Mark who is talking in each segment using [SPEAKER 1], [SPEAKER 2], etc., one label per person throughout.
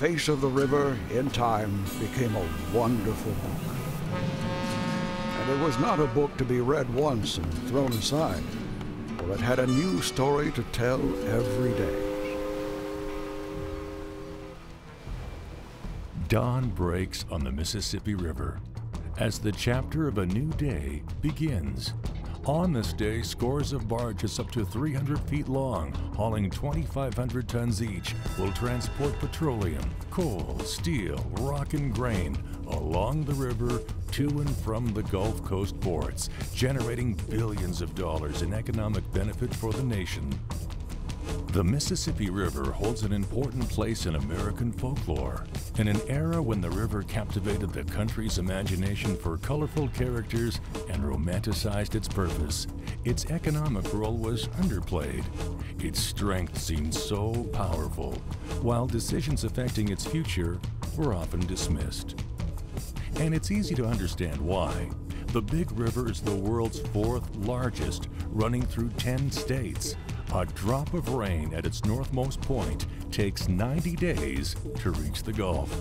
[SPEAKER 1] face of the river, in time, became a wonderful book. And it was not a book to be read once and thrown aside, for it had a new story to tell every day.
[SPEAKER 2] Dawn breaks on the Mississippi River as the chapter of a new day begins. On this day, scores of barges up to 300 feet long, hauling 2,500 tons each, will transport petroleum, coal, steel, rock, and grain along the river to and from the Gulf Coast ports, generating billions of dollars in economic benefit for the nation. The Mississippi River holds an important place in American folklore. In an era when the river captivated the country's imagination for colorful characters and romanticized its purpose, its economic role was underplayed. Its strength seemed so powerful, while decisions affecting its future were often dismissed. And it's easy to understand why. The Big River is the world's fourth largest, running through 10 states. A drop of rain at its northmost point takes 90 days to reach the Gulf.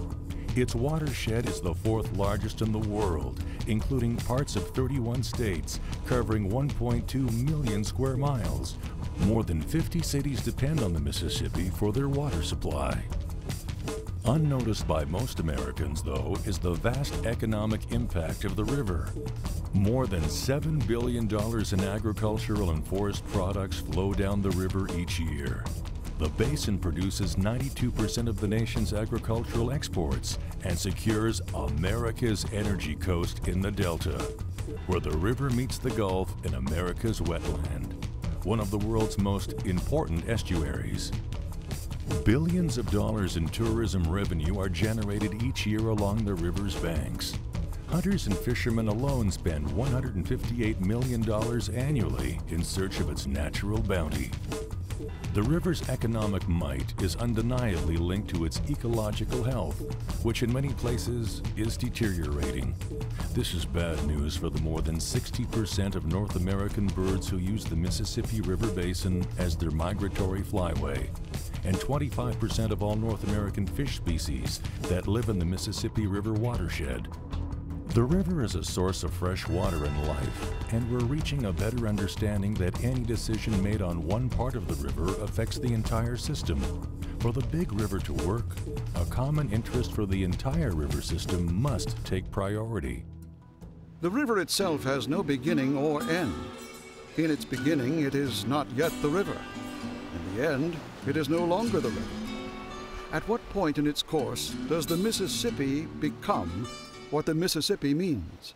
[SPEAKER 2] Its watershed is the fourth largest in the world, including parts of 31 states, covering 1.2 million square miles. More than 50 cities depend on the Mississippi for their water supply. Unnoticed by most Americans, though, is the vast economic impact of the river. More than $7 billion in agricultural and forest products flow down the river each year. The basin produces 92% of the nation's agricultural exports and secures America's energy coast in the Delta, where the river meets the Gulf in America's wetland, one of the world's most important estuaries. Billions of dollars in tourism revenue are generated each year along the river's banks. Hunters and fishermen alone spend $158 million annually in search of its natural bounty. The river's economic might is undeniably linked to its ecological health, which in many places is deteriorating. This is bad news for the more than 60% of North American birds who use the Mississippi River Basin as their migratory flyway, and 25% of all North American fish species that live in the Mississippi River watershed. The river is a source of fresh water and life, and we're reaching a better understanding that any decision made on one part of the river affects the entire system. For the Big River to work, a common interest for the entire river system must take priority.
[SPEAKER 1] The river itself has no beginning or end. In its beginning, it is not yet the river. In the end, it is no longer the river. At what point in its course does the Mississippi become what the Mississippi means?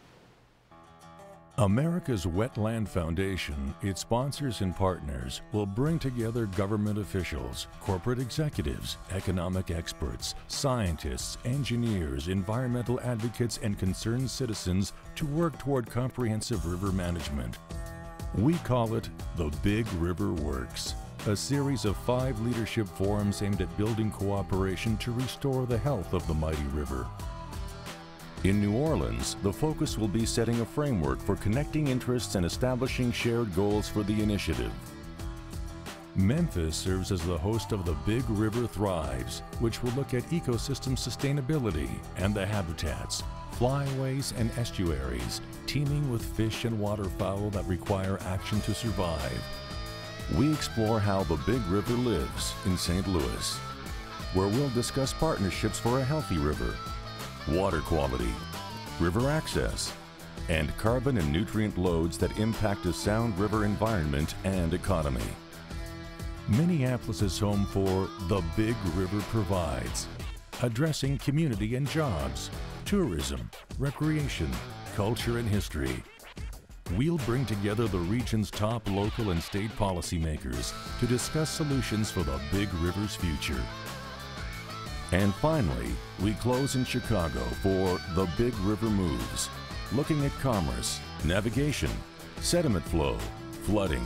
[SPEAKER 2] America's WETLAND Foundation, its sponsors and partners, will bring together government officials, corporate executives, economic experts, scientists, engineers, environmental advocates, and concerned citizens to work toward comprehensive river management. We call it the Big River Works, a series of 5 leadership forums aimed at building cooperation to restore the health of the mighty river. In New Orleans, the focus will be setting a framework for connecting interests and establishing shared goals for the initiative. Memphis serves as the host of the Big River Thrives, which will look at ecosystem sustainability and the habitats, flyways and estuaries, teeming with fish and waterfowl that require action to survive. We explore how the Big River lives in St. Louis, where we'll discuss partnerships for a healthy river, water quality, river access, and carbon and nutrient loads that impact a sound river environment and economy. Minneapolis is home for The Big River Provides, addressing community and jobs, tourism, recreation, culture, and history. We'll bring together the region's top local and state policymakers to discuss solutions for the Big River's future. And finally, we close in Chicago for The Big River Moves, looking at commerce, navigation, sediment flow, flooding,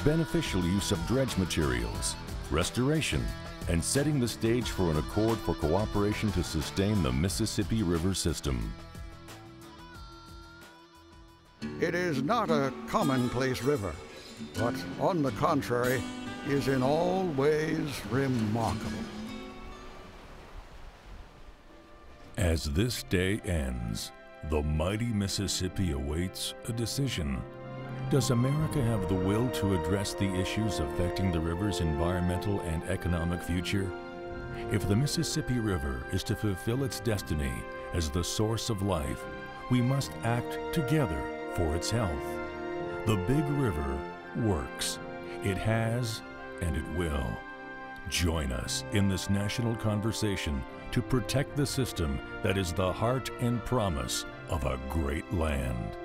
[SPEAKER 2] beneficial use of dredge materials, restoration, and setting the stage for an accord for cooperation to sustain the Mississippi River system.
[SPEAKER 1] It is not a commonplace river, but on the contrary, is in all ways remarkable.
[SPEAKER 2] As this day ends, the mighty Mississippi awaits a decision. Does America have the will to address the issues affecting the river's environmental and economic future? If the Mississippi River is to fulfill its destiny as the source of life, we must act together for its health. The big river works. It has, and it will. Join us in this national conversation to protect the system that is the heart and promise of a great land.